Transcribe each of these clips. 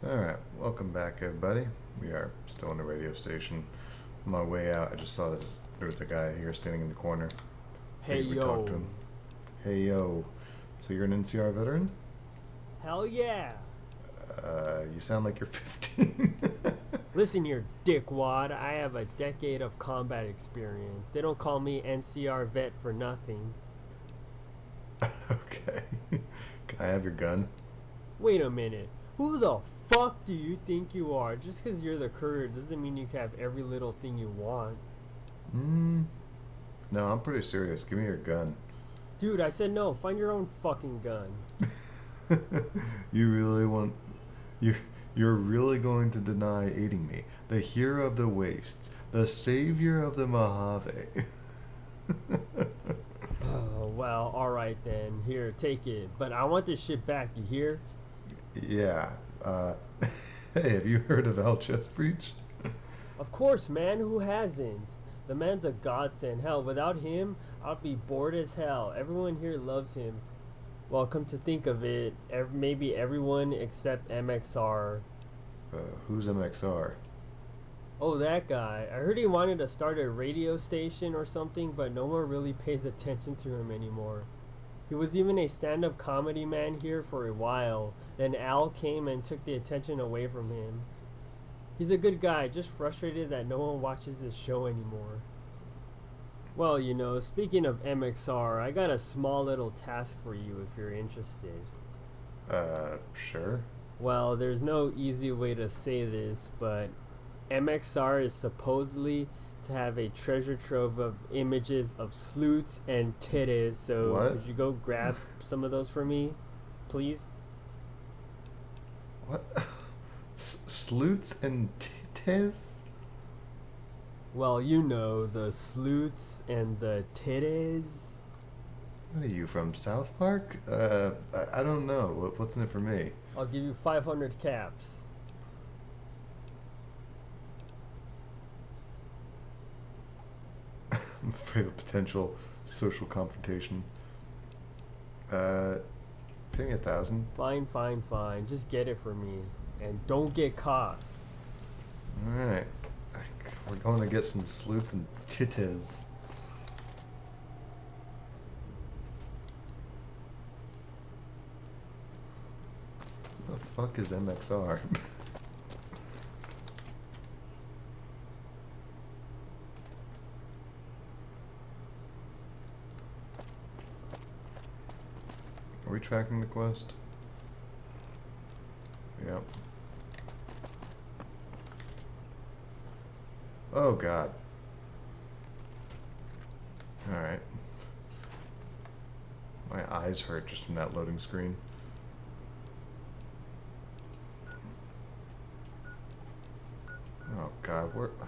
Alright, welcome back everybody. We are still in the radio station. On my way out, I just saw there was a guy here standing in the corner. Hey Figured we'd talk to yo. him. Hey yo, so you're an NCR veteran? Hell yeah. You sound like you're 15. Listen here, dickwad. I have a decade of combat experience. They don't call me NCR vet for nothing. Okay. Can I have your gun? Wait a minute. Who the fuck do you think you are? Just because you're the courier doesn't mean you can have every little thing you want. No, I'm pretty serious. Give me your gun. Dude, I said no. Find your own fucking gun. You really want... You, you're really going to deny aiding me? The hero of the wastes. The savior of the Mojave. Oh, well, alright then. Here, take it. But I want this shit back, you hear? Yeah. Hey, have you heard of Al Chest Breach? Of course, man. Who hasn't? The man's a godsend. Hell, without him, I'd be bored as hell. Everyone here loves him. Well, come to think of it, maybe everyone except MXR. Who's MXR? Oh, that guy. I heard he wanted to start a radio station or something, but no one really pays attention to him anymore. He was even a stand-up comedy man here for a while. Then Al came and took the attention away from him. He's a good guy, just frustrated that no one watches his show anymore. Well, speaking of MXR, I got a small little task for you if you're interested. Sure. Well, there's no easy way to say this, but MXR is supposedly to have a treasure trove of images of sleuths and titties, so What? could you go grab some of those for me, please? What? Sleuths and titties? Well, the sleuths and the titties. What are you, from South Park? I don't know. What's in it for me? I'll give you 500 caps. I'm afraid of potential social confrontation. Pay me 1,000. Fine, fine, fine. Just get it for me. And don't get caught. Alright. We're going to get some sleuths and titties. The fuck is MXR? Are we tracking the quest? Yep. Oh god. Alright. My eyes hurt just from that loading screen. Oh god, we're all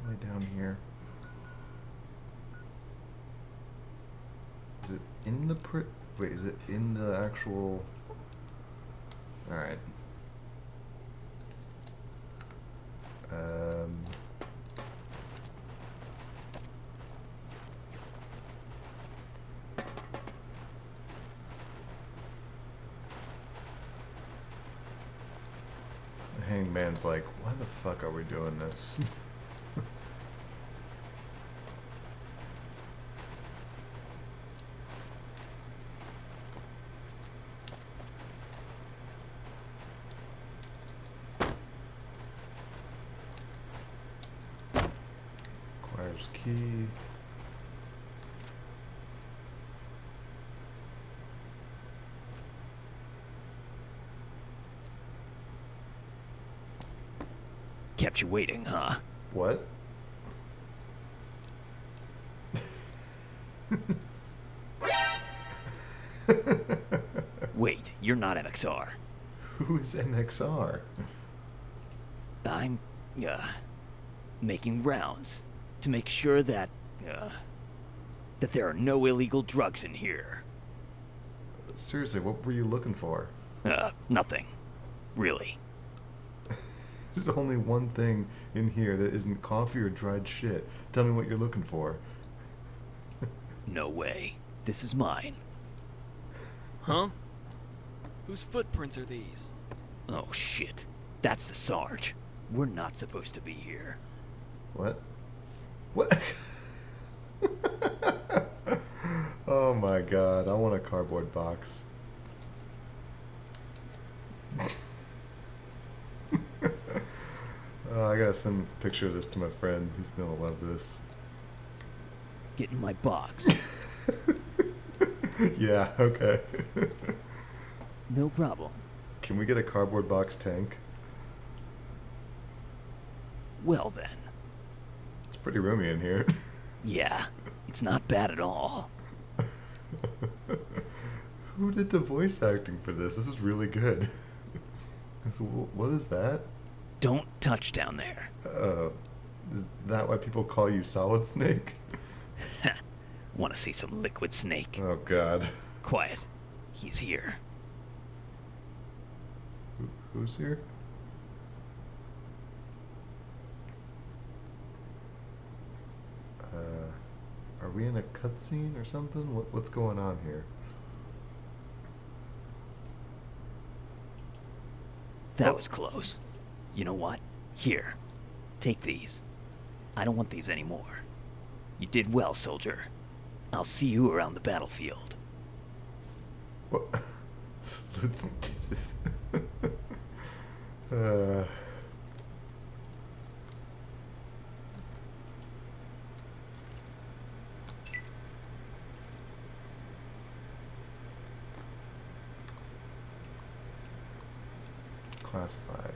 the way down here. Is it in the wait, is it in the actual... Alright. The hangman's like, why the fuck are we doing this? Requires key. Kept you waiting, huh? What? Wait, you're not MXR. Who is MXR? I'm, making rounds to make sure that, that there are no illegal drugs in here. Seriously, what were you looking for? Nothing. Really. There's only one thing in here that isn't coffee or dried shit. Tell me what you're looking for. No way. This is mine. Huh? Whose footprints are these? Oh, shit. That's the Sarge. We're not supposed to be here. What? What? Oh my god, I want a cardboard box. I gotta send a picture of this to my friend. He's gonna love this. Get in my box. Yeah, okay. No problem. Can we get a cardboard box tank? Well then. It's pretty roomy in here. Yeah, it's not bad at all. Who did the voice acting for this? This is really good. What is that? Don't touch down there. Is that why people call you Solid Snake? Want to see some liquid snake? Oh god. Quiet. He's here. Who's here? Are we in a cutscene or something? What's going on here? That was close. You know what? Here. Take these. I don't want these anymore. You did well, soldier. I'll see you around the battlefield. What? Let's do this. Classified.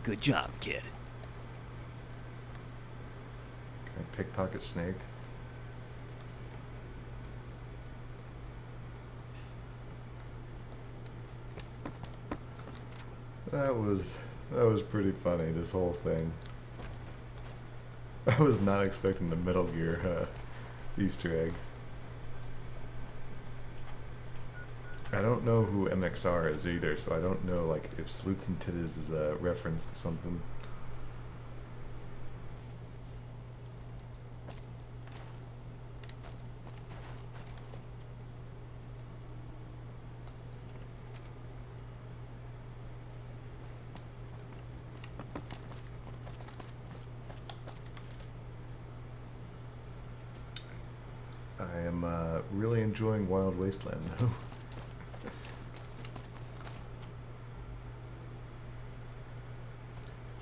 Good job, kid. Can I pickpocket Snake? That was pretty funny, this whole thing. I was not expecting the Metal Gear Easter egg. I don't know who MXR is either, so I don't know like if Sleuths and Titties is a reference to something. I am really enjoying Wild Wasteland though.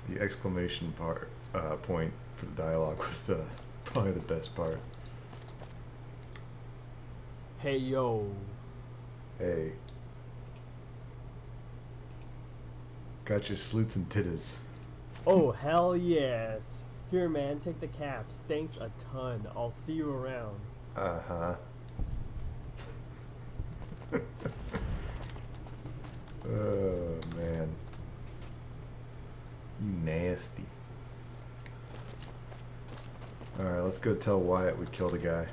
The exclamation point for the dialogue was probably the best part. Hey yo. Hey. Got your sleuths and titties. Oh hell yes. Here man, take the caps. Thanks a ton. I'll see you around. Uh-huh. Oh man. You nasty. Alright, let's go tell Wyatt we killed a guy.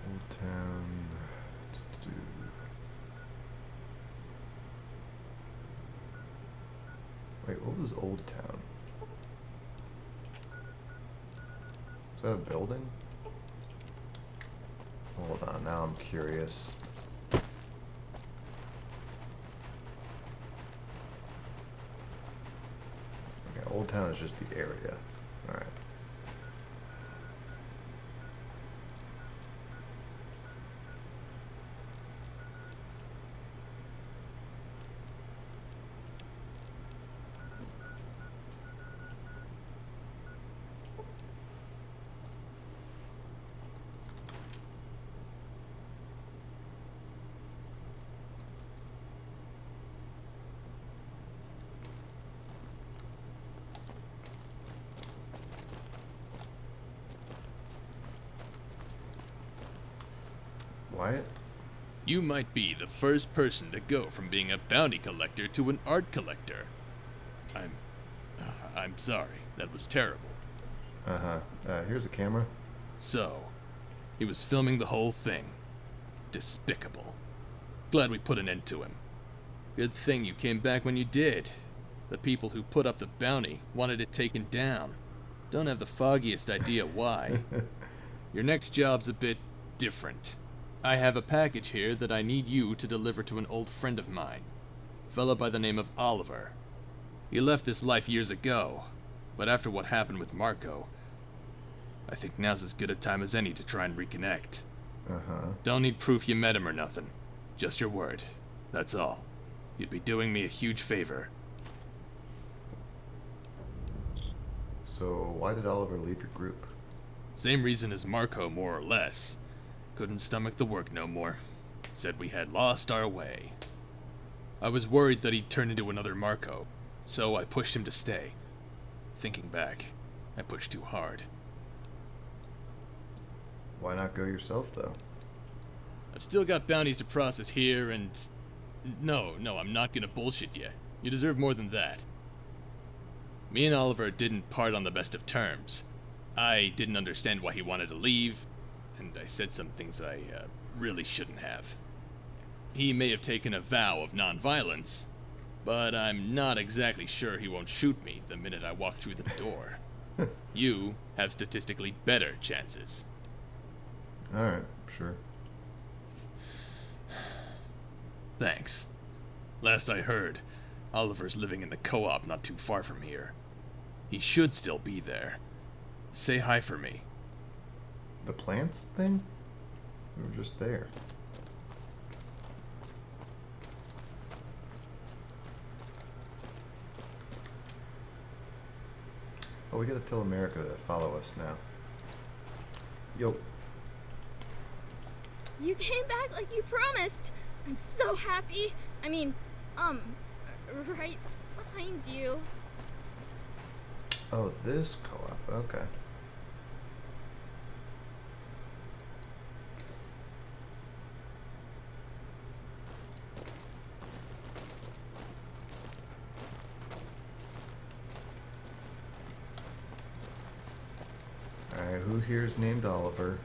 Old Town. Wait, what was Old Town? Is that a building? Hold on, now I'm curious. Okay, Old Town is just the area. Alright. Wyatt? You might be the first person to go from being a bounty collector to an art collector. I'm sorry. That was terrible. Uh-huh. Here's a camera. So, he was filming the whole thing. Despicable. Glad we put an end to him. Good thing you came back when you did. The people who put up the bounty wanted it taken down. Don't have the foggiest idea why. Your next job's a bit different. I have a package here that I need you to deliver to an old friend of mine. A fella by the name of Oliver. He left this life years ago, but after what happened with Marco, I think now's as good a time as any to try and reconnect. Don't need proof you met him or nothing. Just your word. That's all. You'd be doing me a huge favor. So, why did Oliver leave your group? Same reason as Marco, more or less. Couldn't stomach the work no more. Said we had lost our way. I was worried that he'd turn into another Marco, so I pushed him to stay. Thinking back, I pushed too hard. Why not go yourself, though? I've still got bounties to process here, and... No, I'm not gonna bullshit you. You deserve more than that. Me and Oliver didn't part on the best of terms. I didn't understand why he wanted to leave, and I said some things I really shouldn't have. He may have taken a vow of non-violence, but I'm not exactly sure he won't shoot me the minute I walk through the door. You have statistically better chances. Alright, sure. Thanks. Last I heard, Oliver's living in the co-op not too far from here. He should still be there. Say hi for me. The plants thing? We were just there. Oh, we gotta tell America to follow us now. Yo. You came back like you promised. I'm so happy. I mean, right behind you. Oh, this co-op. Okay. Alright, who here is named Oliver?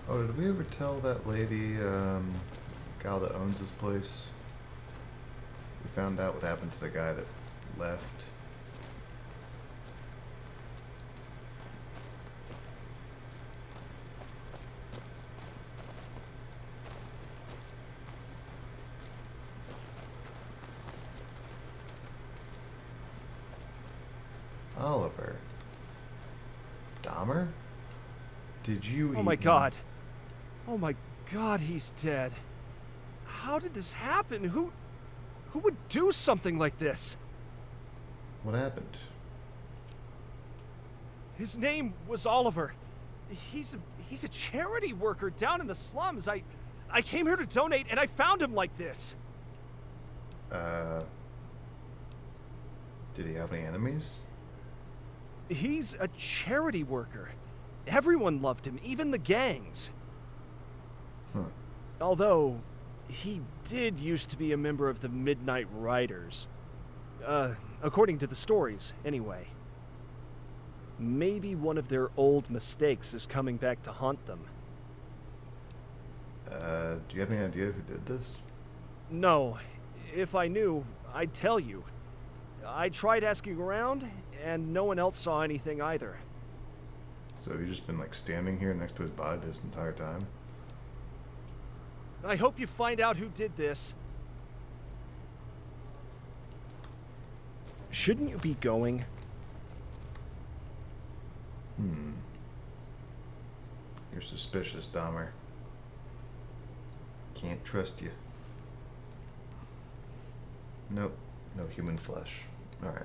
Oh, did we ever tell that lady, gal that owns this place? We found out what happened to the guy that left. Oliver. Dahmer? Did you Oh my eat him? god. Oh my god, he's dead. How did this happen? Who would do something like this? What happened? His name was Oliver. He's a charity worker down in the slums. I came here to donate and I found him like this. Did he have any enemies? He's a charity worker. Everyone loved him, even the gangs. Huh. Although, he did used to be a member of the Midnight Riders. According to the stories, anyway. Maybe one of their old mistakes is coming back to haunt them. Do you have any idea who did this? No, if I knew, I'd tell you. I tried asking around, and no one else saw anything either. So have you just been like standing here next to his body this entire time? I hope you find out who did this. Shouldn't you be going? You're suspicious, Dahmer. Can't trust you. Nope, no human flesh. Alright.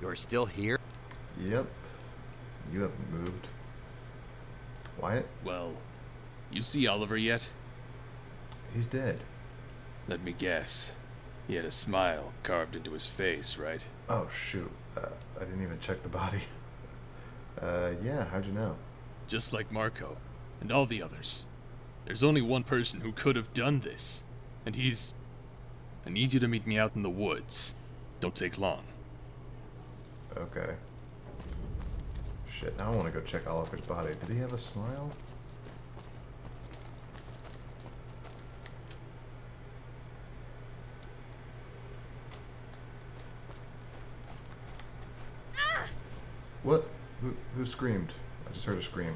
You're still here? Yep. You haven't moved. Wyatt? Well, you see Oliver yet? He's dead. Let me guess. He had a smile carved into his face, right? Oh, shoot. I didn't even check the body. Yeah, how'd you know? Just like Marco, and all the others. There's only one person who could have done this, and he's... I need you to meet me out in the woods. Don't take long. Okay. Shit, now I want to go check Oliver's body. Did he have a smile? What? Who screamed? I just heard a scream.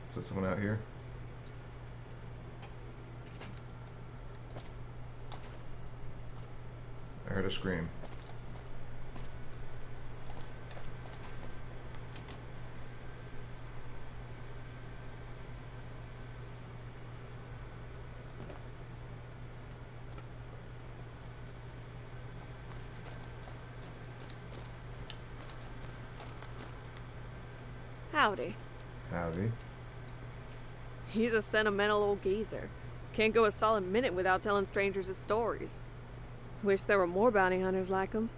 Is that someone out here? I heard a scream. Howdy. Howdy. He's a sentimental old geezer. Can't go a solid minute without telling strangers his stories. Wish there were more bounty hunters like him.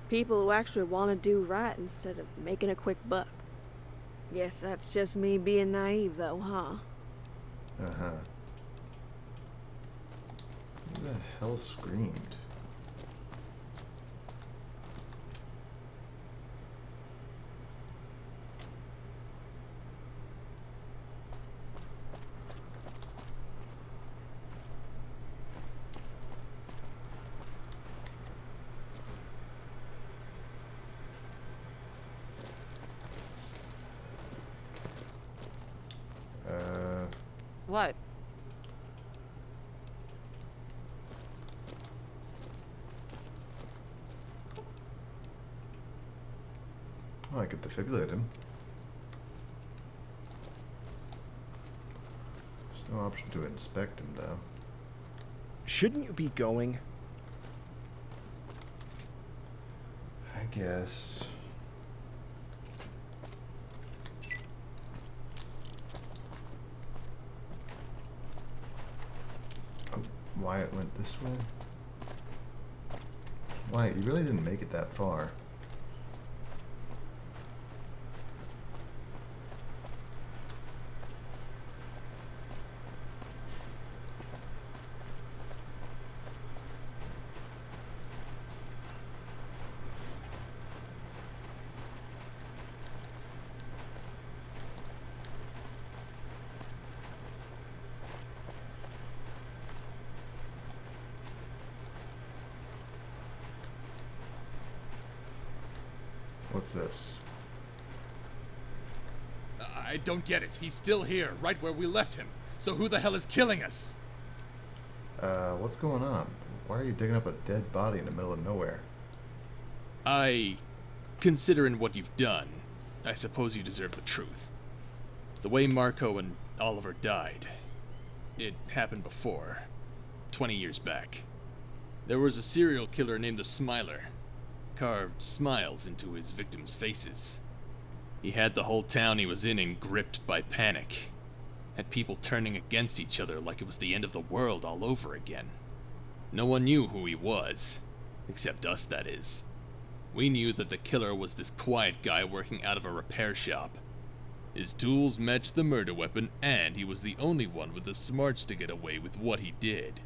People who actually want to do right instead of making a quick buck. Guess that's just me being naive, though, huh? Uh-huh. Who the hell screamed? What? Oh, I could defibrillate him. There's no option to inspect him, though. Shouldn't you be going? I guess. Oh, Wyatt went this way? Wyatt, you really didn't make it that far. What's this? I don't get it. He's still here, right where we left him. So who the hell is killing us? What's going on? Why are you digging up a dead body in the middle of nowhere? Considering what you've done, I suppose you deserve the truth. The way Marco and Oliver died, it happened before, 20 years back. There was a serial killer named the Smiler, carved smiles into his victims' faces. He had the whole town he was in gripped by panic, had people turning against each other like it was the end of the world all over again. No one knew who he was, except us, that is. We knew that the killer was this quiet guy working out of a repair shop. His tools matched the murder weapon, and he was the only one with the smarts to get away with what he did.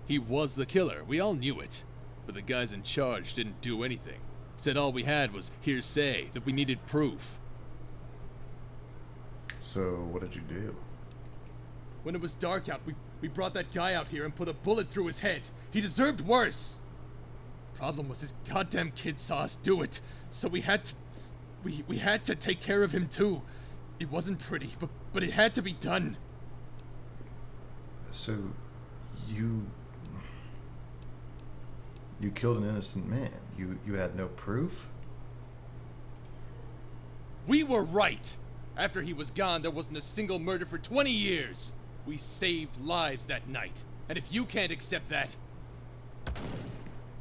He was the killer, we all knew it. But the guys in charge didn't do anything. Said all we had was hearsay, that we needed proof. So, what did you do? When it was dark out, we brought that guy out here and put a bullet through his head. He deserved worse! Problem was this goddamn kid saw us do it, so we had to... We had to take care of him too. It wasn't pretty, but it had to be done. So, you killed an innocent man. You had no proof? We were right! After he was gone, there wasn't a single murder for 20 years! We saved lives that night. And if you can't accept that...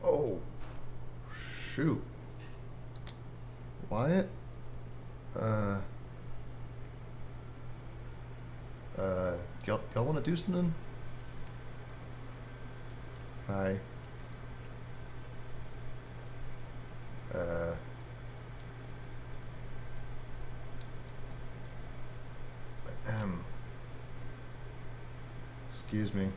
Oh. shoot. Wyatt? Y'all want to do something? Hi. Excuse me.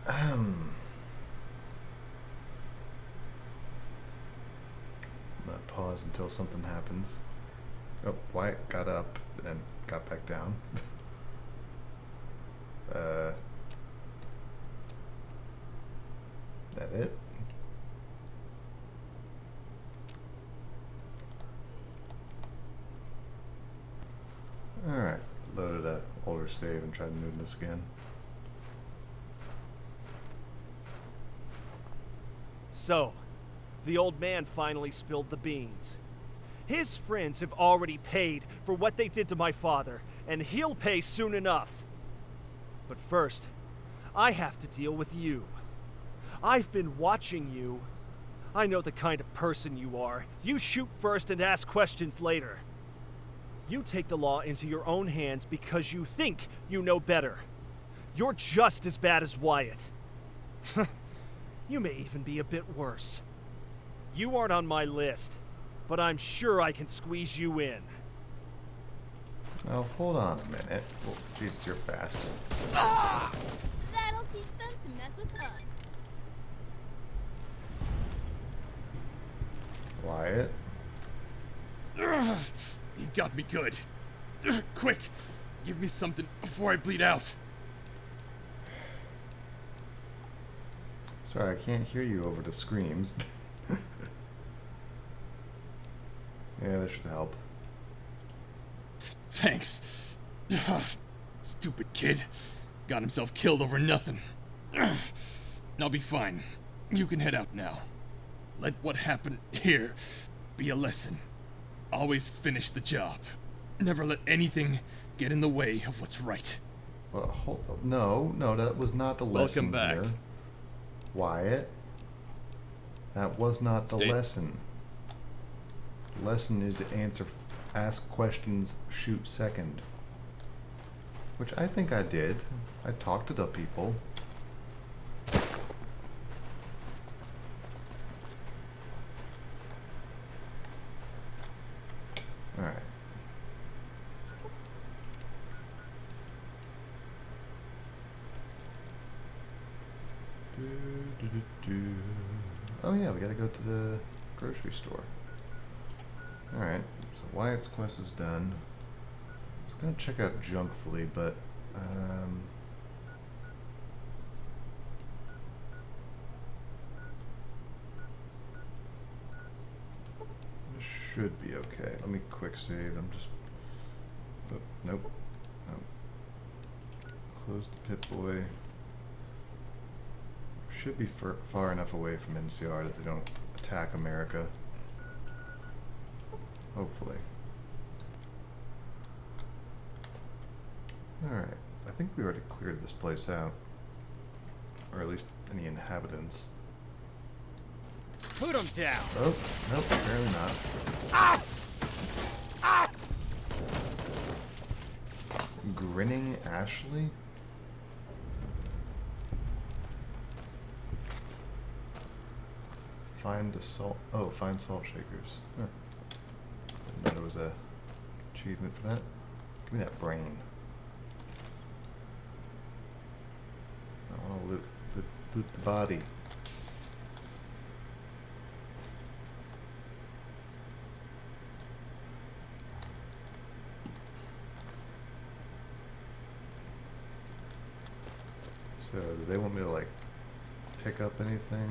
I'm gonna pause until something happens. Oh, Wyatt got up and then got back down. That it? Alright, loaded a older save and tried to move this again. So, the old man finally spilled the beans. His friends have already paid for what they did to my father, and he'll pay soon enough. But first, I have to deal with you. I've been watching you. I know the kind of person you are. You shoot first and ask questions later. You take the law into your own hands because you think you know better. You're just as bad as Wyatt. You may even be a bit worse. You aren't on my list, but I'm sure I can squeeze you in. Now, hold on a minute. Oh, Jesus, you're fast. That'll teach them to mess with us. Wyatt? You got me good. Quick, give me something before I bleed out. Sorry, I can't hear you over the screams. Yeah, that should help. Thanks. Stupid kid. Got himself killed over nothing. I'll be fine. You can head out now. Let what happened here be a lesson. Always finish the job. Never let anything get in the way of what's right. Well, no, that was not the lesson. Welcome back. Here. Wyatt, that was not the lesson. The lesson is to ask questions, shoot second. Which I think I did. I talked to the people. Alright. Oh yeah, we gotta go to the grocery store. Alright, so Wyatt's quest is done. I was gonna check out Junkfully, but this should be okay. Let me quick save. I'm just nope. Close the Pip-Boy. Should be far enough away from NCR that they don't attack America. Hopefully. Alright, I think we already cleared this place out. Or at least any inhabitants. Put him down! Oh, nope, apparently not. Ah! Ah! Grinning Ashley? Find find salt shakers. Huh. Didn't know there was a achievement for that. Give me that brain. I want to loot the body. So, do they want me to like pick up anything?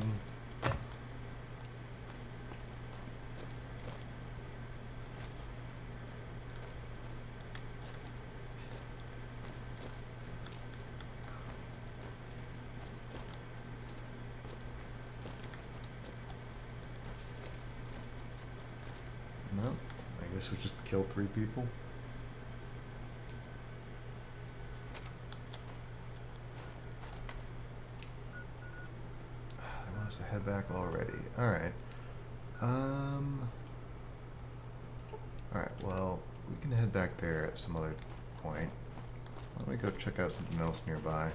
No. this was just kill 3 people? They want us to head back already. Alright. Alright, well, we can head back there at some other point. Why don't we go check out something else nearby?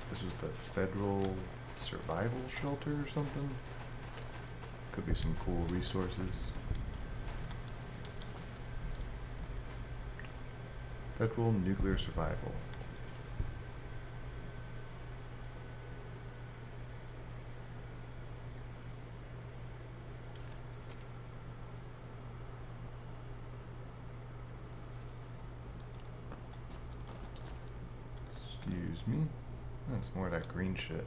This was the Federal Survival Shelter or something? Could be some cool resources. Federal Nuclear Survival. Excuse me. That's more of that green shit.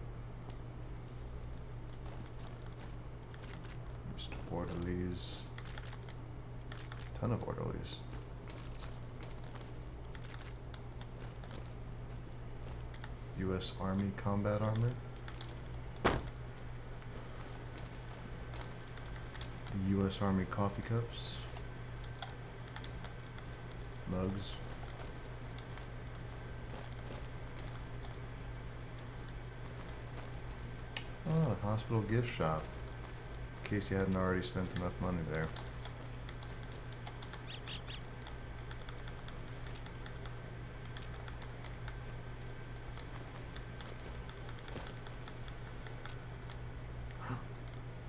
Just orderlies. Ton of orderlies. U.S. Army combat armor. U.S. Army coffee cups. Mugs. Oh, a hospital gift shop. In case you hadn't already spent enough money there.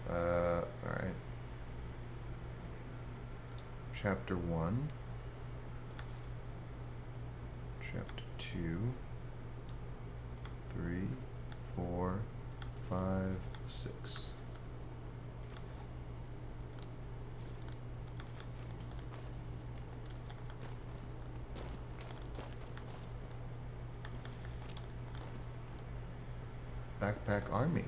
Alright. Chapter 1. Chapter 2. 3, 4, 5, 6. Backpack Army.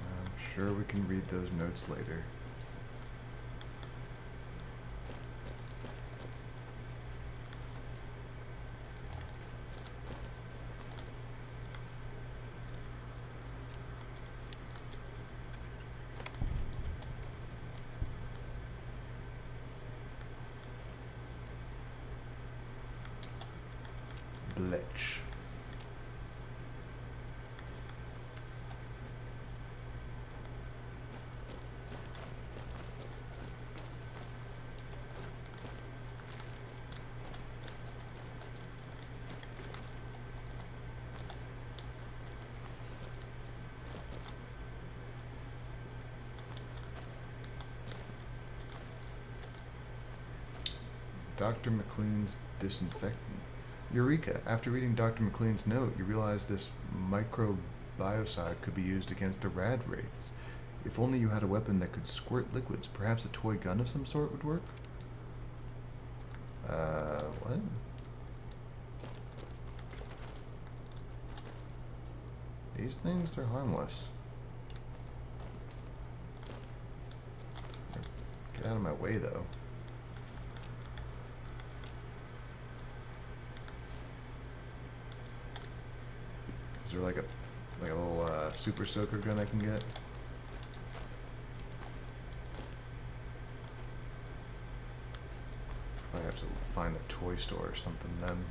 I'm sure we can read those notes later. Blech. Dr. McLean's disinfectant. Eureka! After reading Dr. McLean's note, you realize this microbiocide could be used against the rad wraiths. If only you had a weapon that could squirt liquids, perhaps a toy gun of some sort would work? What? These things are harmless. Get out of my way, though. Is there like a little super soaker gun I can get? Probably have to find a toy store or something then.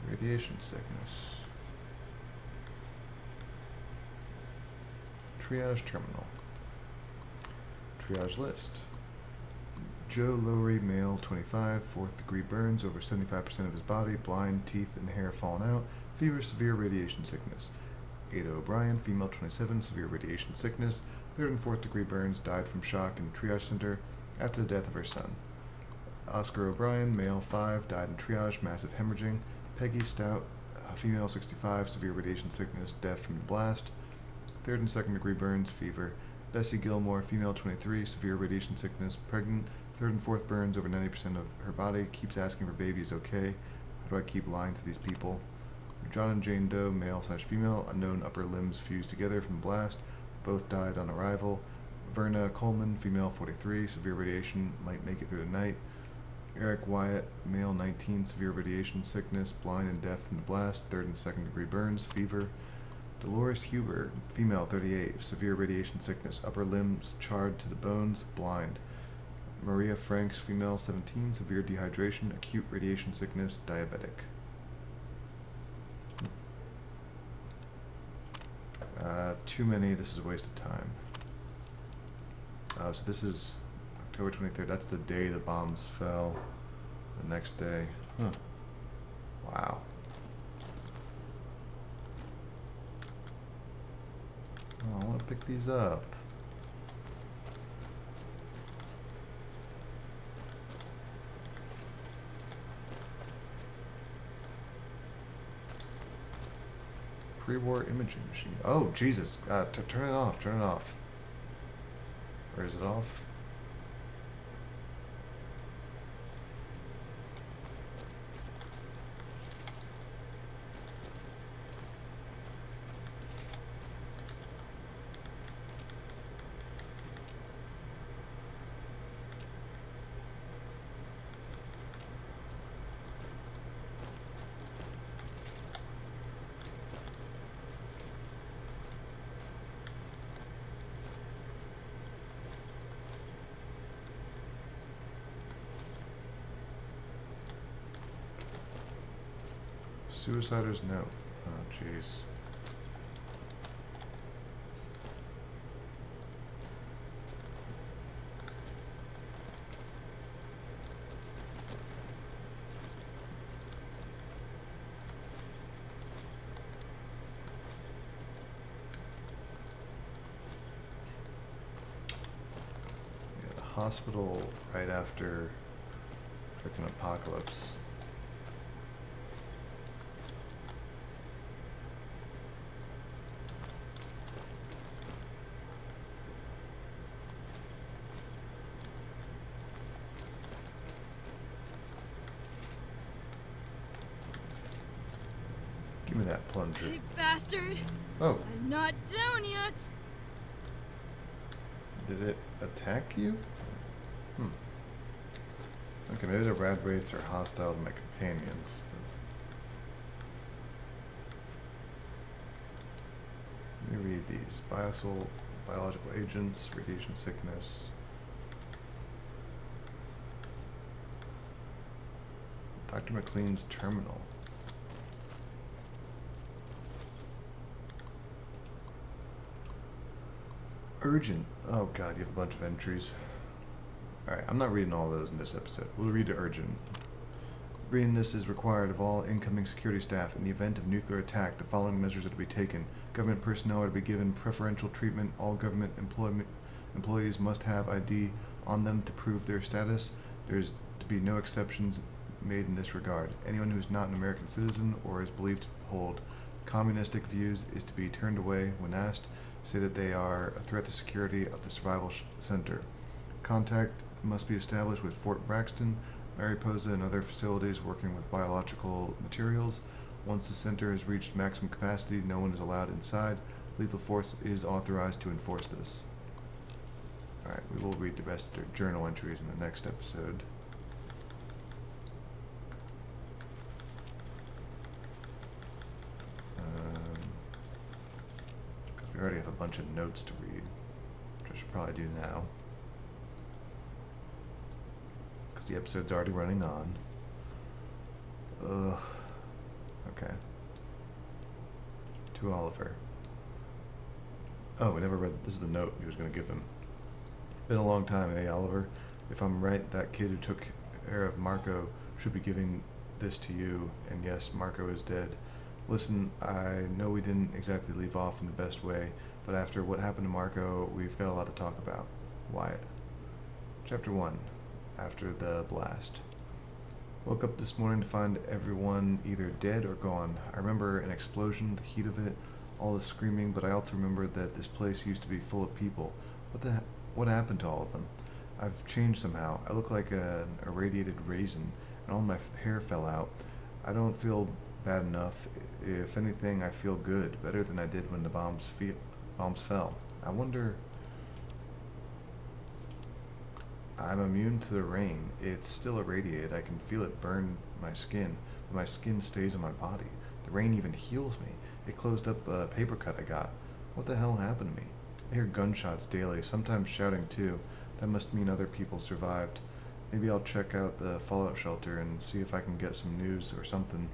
Radiation sickness. Triage terminal. Triage list. Joe Lowry, male, 25, 4th degree burns, over 75% of his body, blind, teeth and hair fallen out, fever, severe radiation sickness. Ada O'Brien, female, 27, severe radiation sickness, 3rd and 4th degree burns, died from shock in triage center after the death of her son. Oscar O'Brien, male, 5, died in triage, massive hemorrhaging. Peggy Stout, female, 65, severe radiation sickness, death from the blast. 3rd and 2nd degree burns, fever, Bessie Gilmore, female, 23, severe radiation sickness, pregnant, third and fourth burns over 90% of her body, keeps asking if her baby is okay. How do I keep lying to these people? John and Jane Doe, male/female, unknown upper limbs fused together from the blast, both died on arrival. Verna Coleman, female, 43, severe radiation, might make it through the night. Eric Wyatt, male, 19, severe radiation sickness, blind and deaf from the blast, third and second degree burns, fever. Dolores Huber, female, 38, severe radiation sickness, upper limbs charred to the bones, blind. Maria Franks, female, 17, severe dehydration, acute radiation sickness, diabetic. Too many, this is a waste of time. So this is October 23rd, that's the day the bombs fell. The next day. Huh. Wow. Oh, I want to pick these up. Pre-war imaging machine. Oh, Jesus. Turn it off. Turn it off. Or is it off? Suicider's note. Oh, jeez. Yeah, the hospital right after freaking apocalypse. Give me that plunger. Hey, bastard! Oh, I'm not down yet! did it attack you? Okay, maybe the rad wraiths are hostile to my companions. Let me read these. Biological agents, radiation sickness. Dr. McLean's terminal. Urgent. Oh god, you have a bunch of entries. Alright, I'm not reading all those in this episode. We'll read the urgent. Reading this is required of all incoming security staff. In the event of nuclear attack, the following measures are to be taken. Government personnel are to be given preferential treatment. All government employees must have ID on them to prove their status. There's to be no exceptions made in this regard. Anyone who is not an American citizen or is believed to hold communistic views is to be turned away when asked. Say that they are a threat to security of the survival center. Contact must be established with Fort Braxton, Mariposa, and other facilities working with biological materials. Once the center has reached maximum capacity, no one is allowed inside. Lethal force is authorized to enforce this. Alright, we will read the rest of their journal entries in the next episode. We already have a bunch of notes to read, which I should probably do now. Because the episode's already running on. Ugh. Okay. To Oliver. Oh, we never read, this is the note he was going to give him. Been a long time, eh, Oliver? If I'm right, that kid who took care of Marco should be giving this to you. And yes, Marco is dead. Listen, I know we didn't exactly leave off in the best way, but after what happened to Marco, we've got a lot to talk about. Wyatt. Chapter 1. After the blast. Woke up this morning to find everyone either dead or gone. I remember an explosion, the heat of it, all the screaming, but I also remember that this place used to be full of people. What happened to all of them? I've changed somehow. I look like an irradiated raisin, and all my hair fell out. I don't feel bad enough. If anything, I feel good, better than I did when the bombs fell. I wonder. I'm immune to the rain. It's still irradiated. I can feel it burn my skin, but my skin stays on my body. The rain even heals me. It closed up a paper cut I got. What the hell happened to me? I hear gunshots daily, sometimes shouting too. That must mean other people survived. Maybe I'll check out the fallout shelter and see if I can get some news or something.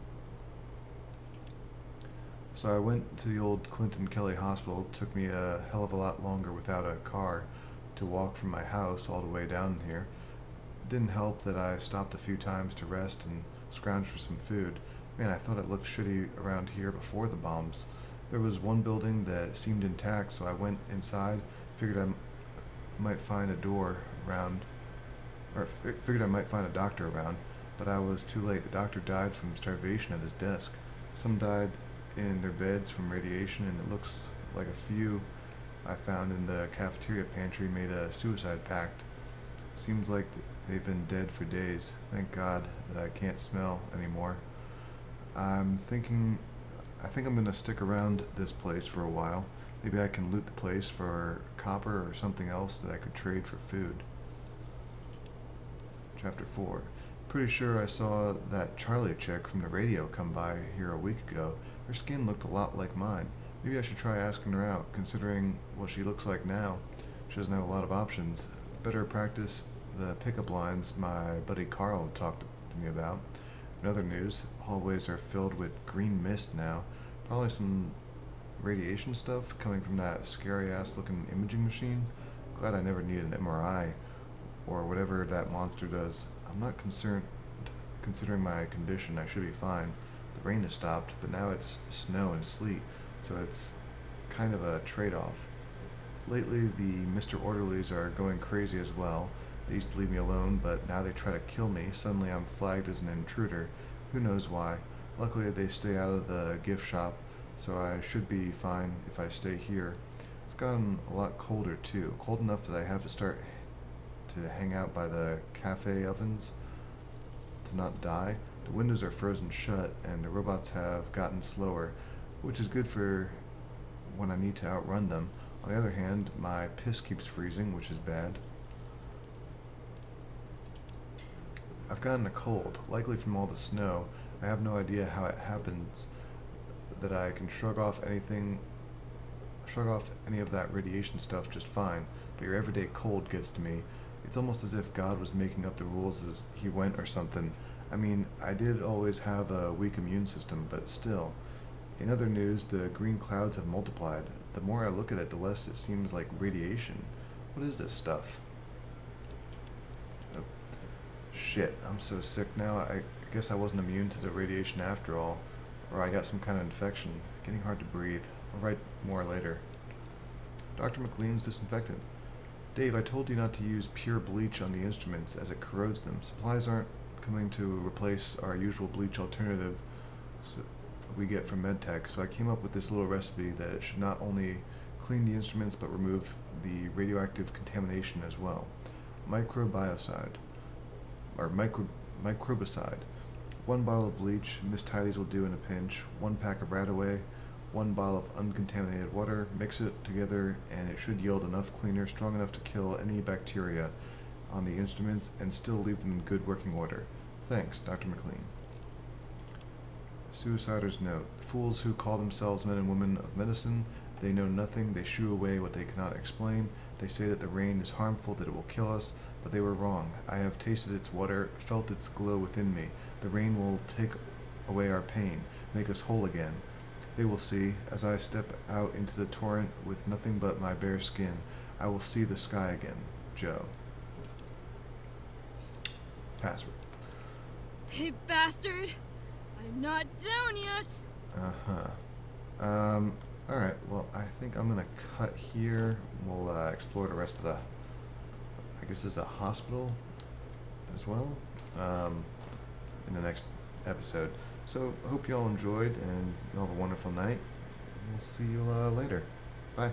So I went to the old Clinton Kelly Hospital. It took me a hell of a lot longer without a car to walk from my house all the way down here. It didn't help that I stopped a few times to rest and scrounge for some food. Man, I thought it looked shitty around here before the bombs. There was one building that seemed intact, so I went inside, figured I might find a door around, or figured I might find a doctor around, but I was too late. The doctor died from starvation at his desk. Some died in their beds from radiation, and it looks like a few I found in the cafeteria pantry made a suicide pact. Seems like they've been dead for days. Thank God that I can't smell anymore. I think I'm gonna stick around this place for a while. Maybe I can loot the place for copper or something else that I could trade for food. Chapter 4. Pretty sure I saw that Charlie chick from the radio come by here a week ago. Her skin looked a lot like mine. Maybe I should try asking her out, considering what she looks like now. She doesn't have a lot of options. Better practice the pickup lines my buddy Carl talked to me about. In other news, hallways are filled with green mist now. Probably some radiation stuff coming from that scary ass looking imaging machine. Glad I never needed an MRI or whatever that monster does. I'm not concerned. Considering my condition, I should be fine. The rain has stopped, but now it's snow and sleet, so it's kind of a trade-off. Lately, the Mr. Orderlies are going crazy as well. They used to leave me alone, but now they try to kill me. Suddenly I'm flagged as an intruder. Who knows why? Luckily they stay out of the gift shop, so I should be fine if I stay here. It's gotten a lot colder too. Cold enough that I have to start to hang out by the cafe ovens to not die. The windows are frozen shut and the robots have gotten slower, which is good for when I need to outrun them. On the other hand, my piss keeps freezing, which is bad. I've gotten a cold, likely from all the snow. I have no idea how it happens that I can shrug off any of that radiation stuff just fine, but your everyday cold gets to me. It's almost as if God was making up the rules as he went or something. I mean, I did always have a weak immune system, but still. In other news, the green clouds have multiplied. The more I look at it, the less it seems like radiation. What is this stuff? Oh. Shit, I'm so sick now. I guess I wasn't immune to the radiation after all. Or I got some kind of infection. Getting hard to breathe. I'll write more later. Dr. McLean's disinfectant. Dave, I told you not to use pure bleach on the instruments as it corrodes them. Supplies aren't coming to replace our usual bleach alternative we get from MedTech, so I came up with this little recipe that it should not only clean the instruments but remove the radioactive contamination as well. Microbicide. 1 bottle of bleach, Miss Tidy's will do in a pinch, 1 pack of Radaway, 1 bottle of uncontaminated water, mix it together and it should yield enough cleaner strong enough to kill any bacteria on the instruments and still leave them in good working order. Thanks, Dr. McLean. Suicider's note. Fools who call themselves men and women of medicine, they know nothing, they shoo away what they cannot explain. They say that the rain is harmful, that it will kill us, but they were wrong. I have tasted its water, felt its glow within me. The rain will take away our pain, make us whole again. They will see, as I step out into the torrent with nothing but my bare skin, I will see the sky again. Joe. Password. Hey, bastard! I'm not down yet! Alright, well, I think I'm gonna cut here. We'll explore the rest of the, I guess there's a hospital as well, in the next episode. So, hope you all enjoyed, and you all have a wonderful night. We'll see you later. Bye.